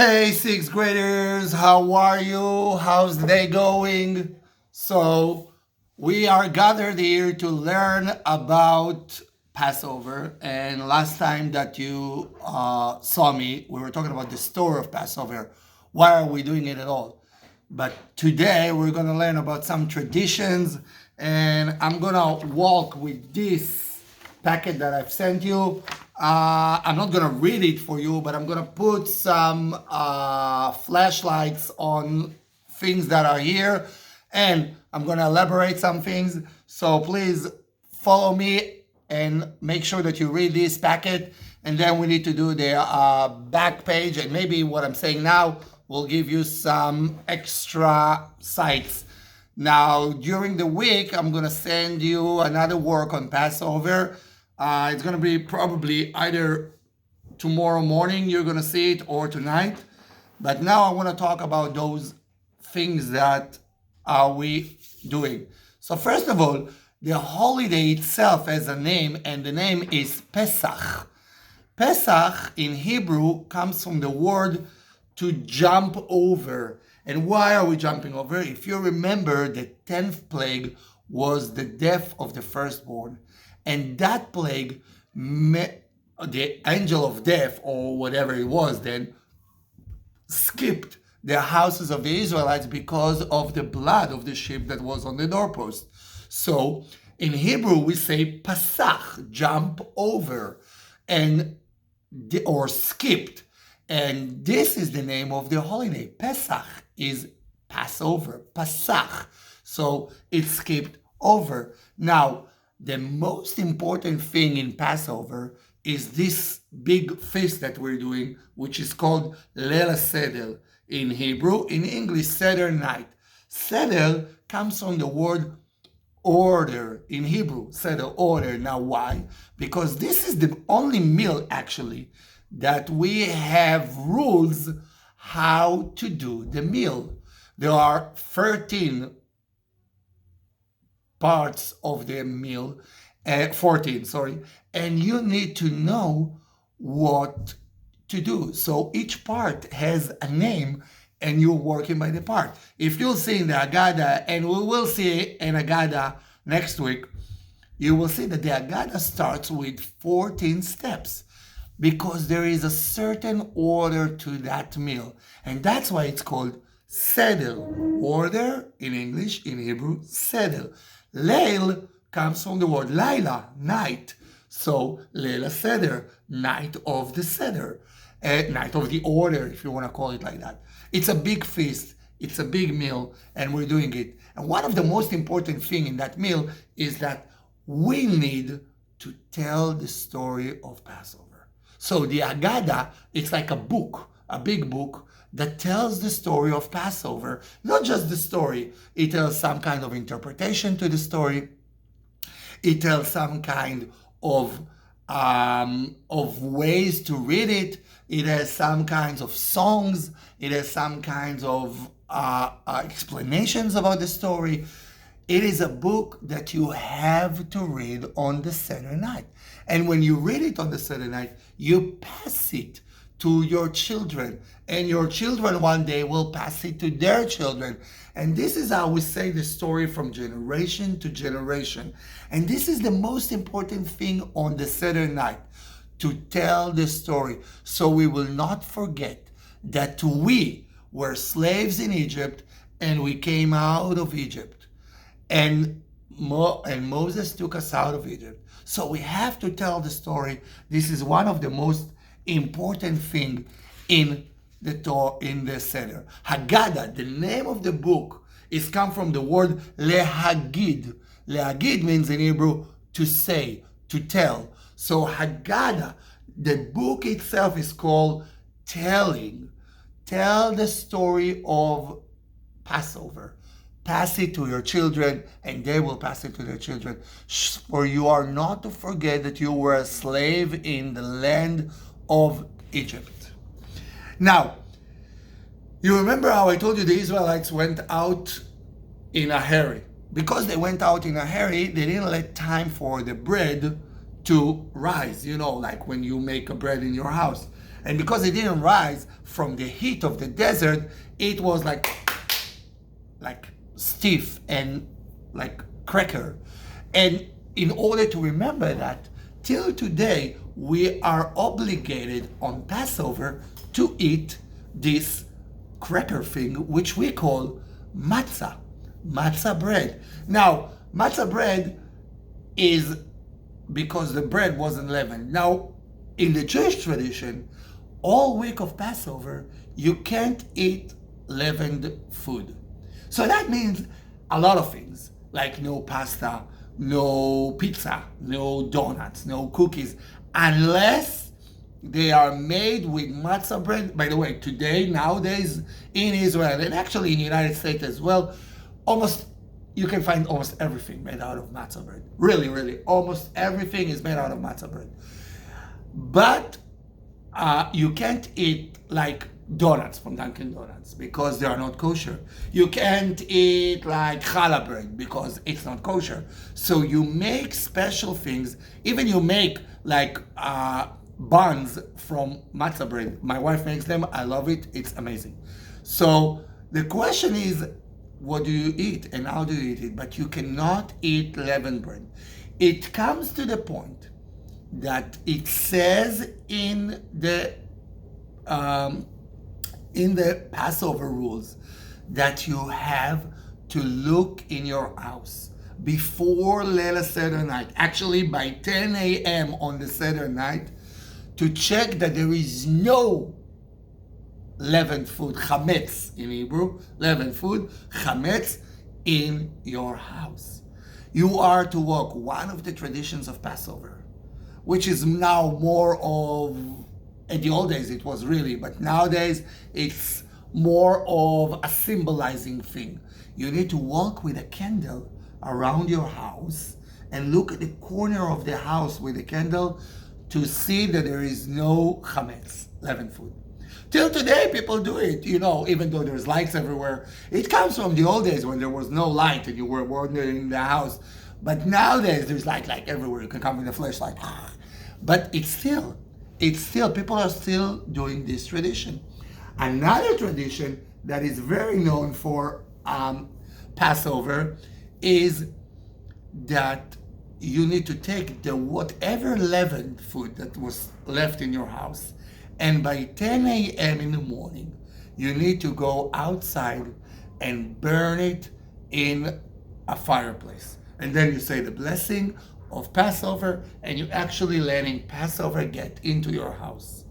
Hey, sixth graders, how are you? How's the day going? So, we are gathered here to learn about Passover. And last time that you saw me, we were talking about the story of Passover. Why are we doing it at all? But today we're going to learn about some traditions, and I'm going to walk with this packet that I've sent you. I'm not going to read it for you, but I'm going to put some flashlights on things that are here, and I'm going to elaborate some things. So please follow me and make sure that you read this packet, and then we need to do the back page, and maybe what I'm saying now will give you some extra sites. Now, during the week, I'm going to send you another work on Passover. It's going to be probably either tomorrow morning you're going to see it or tonight. But now I want to talk about those things that are we doing. So first of all, the holiday itself has a name, and the name is Pesach. Pesach in Hebrew comes from the word to jump over. And why are we jumping over? If you remember, the 10th plague was the death of the firstborn. And that plague, the angel of death, or whatever it was then, skipped the houses of the Israelites because of the blood of the sheep that was on the doorpost. So in Hebrew, we say Pasach, jump over, or skipped. And this is the name of the holiday. Pesach is Passover, Pasach. So it skipped over. Now, the most important thing in Passover is this big feast that we're doing, which is called Leil Seder in Hebrew. In English, Seder night. Seder comes from the word order in Hebrew, Seder, order. Now, why? Because this is the only meal, actually, that we have rules how to do the meal. There are 13 parts of the meal, 14, sorry, and you need to know what to do. So each part has a name, and you're working by the part. If you'll see in the Agada, and we will see in Agada next week, you will see that the Agada starts with 14 steps, because there is a certain order to that meal. And that's why it's called Seder. Order in English, in Hebrew, Seder. Leil comes from the word Laila, night. So Leil Seder, night of the Seder. Night of the order, if you want to call it like that. It's a big feast. It's a big meal, and we're doing it. And one of the most important things in that meal is that we need to tell the story of Passover. So the Agada, it's like a book, a big book that tells the story of Passover. Not just the story, it tells some kind of interpretation to the story. It tells some kind of ways to read it. It has some kinds of songs. It has some kinds of explanations about the story. It is a book that you have to read on the Seder night. And when you read it on the Seder night, you pass it to your children. And your children one day will pass it to their children. And this is how we say the story from generation to generation. And this is the most important thing on the Seder night, to tell the story. So we will not forget that we were slaves in Egypt, and we came out of Egypt. And Moses took us out of Egypt. So we have to tell the story. This is one of the most important things in the Torah, in the Seder. Haggadah, the name of the book, is come from the word lehagid. Lehagid means in Hebrew to say, to tell. So Haggadah, the book itself, is called telling. Tell the story of Passover. Pass it to your children, and they will pass it to their children. For you are not to forget that you were a slave in the land of Egypt. Now, you remember how I told you the Israelites went out in a hurry. Because they went out in a hurry, they didn't let time for the bread to rise. You know, like when you make a bread in your house. And because it didn't rise from the heat of the desert, it was like stiff and like cracker. And in order to remember that, till today, we are obligated on Passover to eat this cracker thing, which we call matzah bread. Now, matzah bread is because the bread wasn't leavened. Now, in the Jewish tradition, all week of Passover, you can't eat leavened food. So that means a lot of things, like no pasta, no pizza, no donuts, no cookies, unless they are made with matzah bread. By the way, today, nowadays, in Israel, and actually in the United States as well, you can find almost everything made out of matzah bread. Really, really, almost everything is made out of matzah bread. But you can't eat like donuts from Dunkin' Donuts because they are not kosher. You can't eat like challah bread because it's not kosher. So you make special things. Even you make like buns from matzah bread. My wife makes them. I love it. It's amazing. So the question is, what do you eat and how do you eat it? But you cannot eat leavened bread. It comes to the point that it says in the Passover rules that you have to look in your house before Leila Seder night, actually by 10 a.m. on the Seder night, to check that there is no leavened food, chametz in Hebrew, leavened food, chametz in your house. You are to walk one of the traditions of Passover, which is now more of, in the old days it was really, but nowadays it's more of a symbolizing thing. You need to walk with a candle around your house and look at the corner of the house with the candle to see that there is no chametz, leavened food. Till today, people do it, even though there's lights everywhere. It comes from the old days when there was no light and you were wandering in the house. But nowadays, there's light like everywhere. You can come with a flashlight. But it's still, people are still doing this tradition. Another tradition that is very known for Passover is that you need to take the whatever leavened food that was left in your house, and by 10 a.m. in the morning, you need to go outside and burn it in a fireplace. And then you say the blessing of Passover, and you're actually letting Passover get into your house.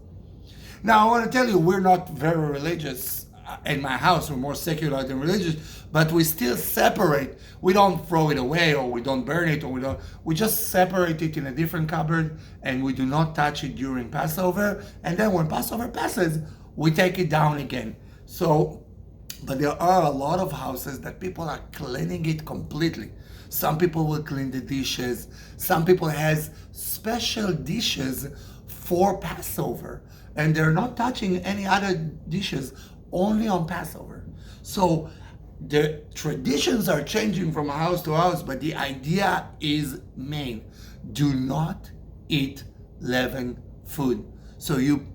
Now, I want to tell you, we're not very religious in my house. We're more secular than religious, but we still separate. We don't throw it away, or we don't burn it, or we just separate it in a different cupboard, and we do not touch it during Passover. And then when Passover passes, we take it down again. So, but there are a lot of houses that people are cleaning it completely. Some people will clean the dishes. Some people has special dishes for Passover, and they're not touching any other dishes, only on Passover. So the traditions are changing from house to house, but the idea is main. Do not eat leavened food. So you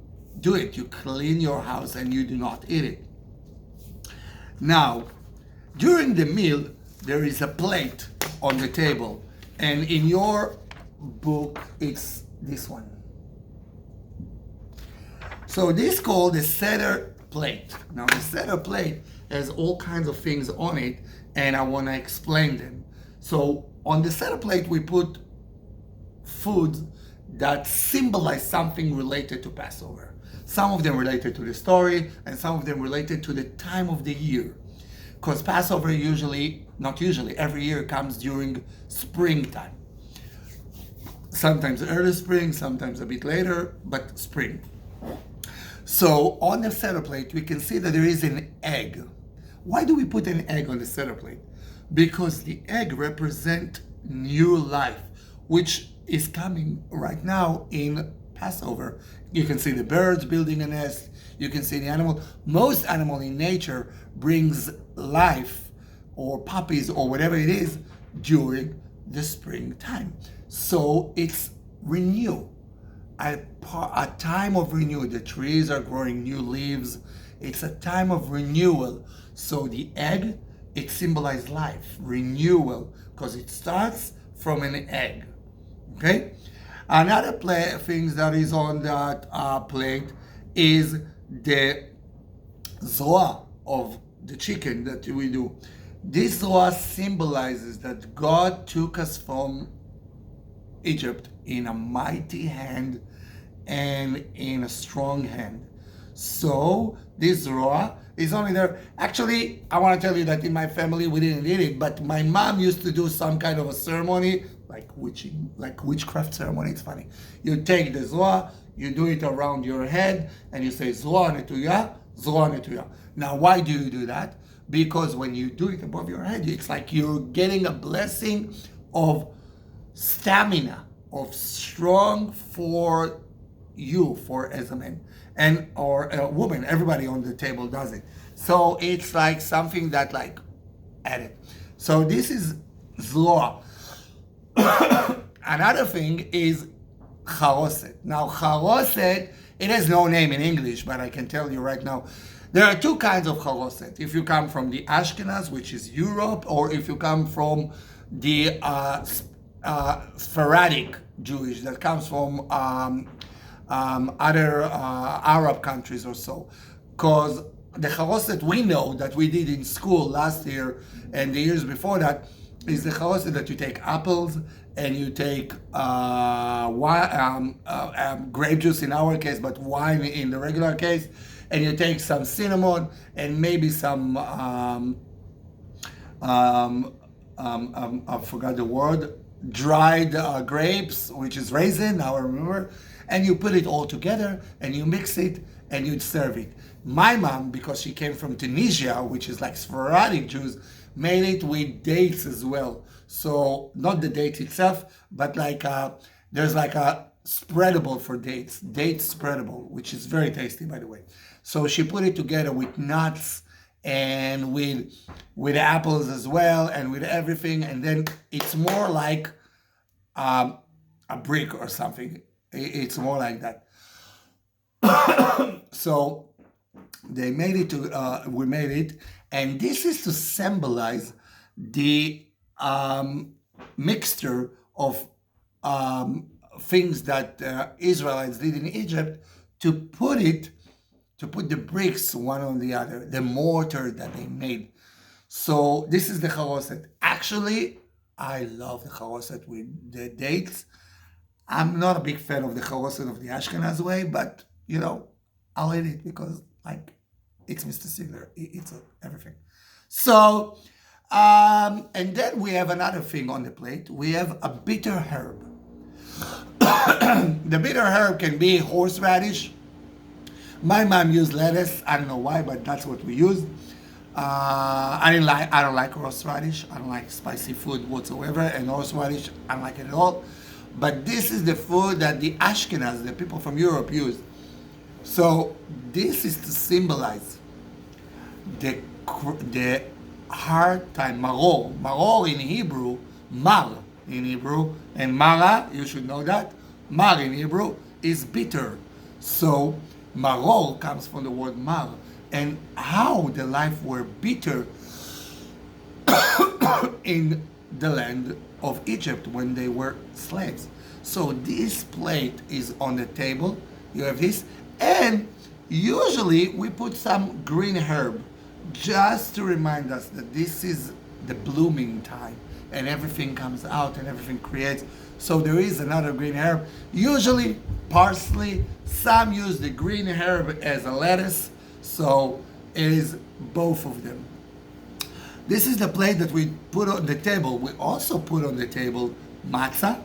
do it. You clean your house and you do not eat it. Now, during the meal, there is a plate on the table. And in your book, it's this one. So this is called the Seder plate. Now, the Seder plate has all kinds of things on it, and I want to explain them. So on the Seder plate, we put foods that symbolize something related to Passover. Some of them related to the story, and some of them related to the time of the year. Because Passover every year comes during springtime. Sometimes early spring, sometimes a bit later, but spring. So on the Seder plate, we can see that there is an egg. Why do we put an egg on the Seder plate? Because the egg represents new life, which is coming right now in Passover. You can see the birds building a nest. You can see the animal. Most animal in nature brings life or puppies or whatever it is during the springtime. So it's renew. a time of renewal. The trees are growing new leaves. It's a time of renewal. So the egg, it symbolizes life, renewal, because it starts from an egg. Okay? Another thing that is on that plate is the zoa of the chicken that we do. This zoa symbolizes that God took us from Egypt in a mighty hand and in a strong hand. So this zoa is only there. Actually, I want to tell you that in my family we didn't eat it, but my mom used to do some kind of a ceremony, like witchcraft ceremony. It's funny. You take the zoa, you do it around your head, and you say zoa netuya, zoa netuya. Now, why do you do that? Because when you do it above your head, it's like you're getting a blessing of stamina, of strong for you, for as a man and or a woman. Everybody on the table does it. So it's like something that like added. So this is zloa. Another thing is charoset. Now charoset, it has no name in English, but I can tell you right now, there are two kinds of charoset. If you come from the Ashkenaz, which is Europe, or if you come from the Sephardic Jewish that comes from other Arab countries or so. Because the charoset we know that we did in school last year and the years before that is the charoset that you take apples and you take grape juice in our case, but wine in the regular case, and you take some cinnamon and maybe some I forgot the word, dried grapes, which is raisin, now I remember, and you put it all together and you mix it and you serve it. My mom, because she came from Tunisia, which is like Sephardic Jews, made it with dates as well. So not the date itself, but like there's like a spreadable for dates spreadable, which is very tasty, by the way. So she put it together with nuts and with apples as well and with everything, and then it's more like a brick or something. It's more like that. So they made it to we made it, and this is to symbolize the mixture of things that Israelites did in Egypt to put the bricks one on the other, the mortar that they made. So this is the charoset. Actually, I love the charoset with the dates. I'm not a big fan of the charoset of the Ashkenaz way, but you know, I'll eat it because like it's Mr. Sigler. It's everything. So, and then we have another thing on the plate. We have a bitter herb. The bitter herb can be horseradish. My mom used lettuce. I don't know why, but that's what we used. I don't like horseradish. I don't like spicy food whatsoever, and horseradish I don't like it at all. But this is the food that the Ashkenaz, the people from Europe, use. So this is to symbolize the hard time, maror. Maror in Hebrew, mar in Hebrew, and mara, you should know that, mar in Hebrew is bitter. So maror comes from the word mar, and how the life were bitter in the land of Egypt when they were slaves. So this plate is on the table. You have this, and usually we put some green herb just to remind us that this is the blooming time and everything comes out and everything creates. So there is another green herb, usually parsley. Some use the green herb as a lettuce, so it is both of them. This is the plate that we put on the table. We also put on the table matzah,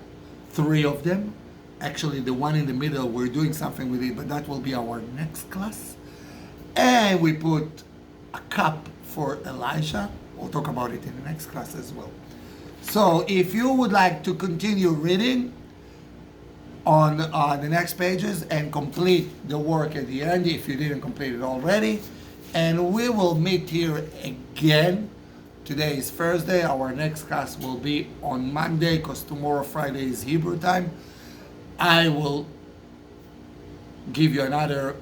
3 of them. Actually, the one in the middle, we're doing something with it, but that will be our next class. And we put a cup for Elijah. We'll talk about it in the next class as well. So if you would like to continue reading on the next pages and complete the work at the end, if you didn't complete it already, and we will meet here again. Today is Thursday. Our next class will be on Monday because tomorrow, Friday, is Hebrew time. I will give you another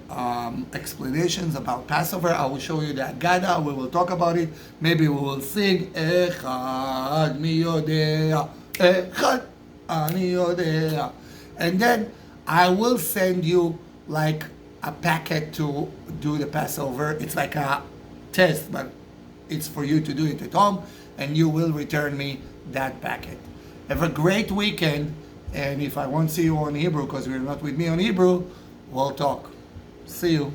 explanations about Passover. I will show you the Agada. We will talk about it. Maybe we will sing Echad mi yodea, Echad ani yodea. And then I will send you like a packet to do the Passover. It's like a test, but it's for you to do it at home, and you will return me that packet. Have a great weekend, and if I won't see you on Hebrew because you're not with me on Hebrew, we'll talk. See you.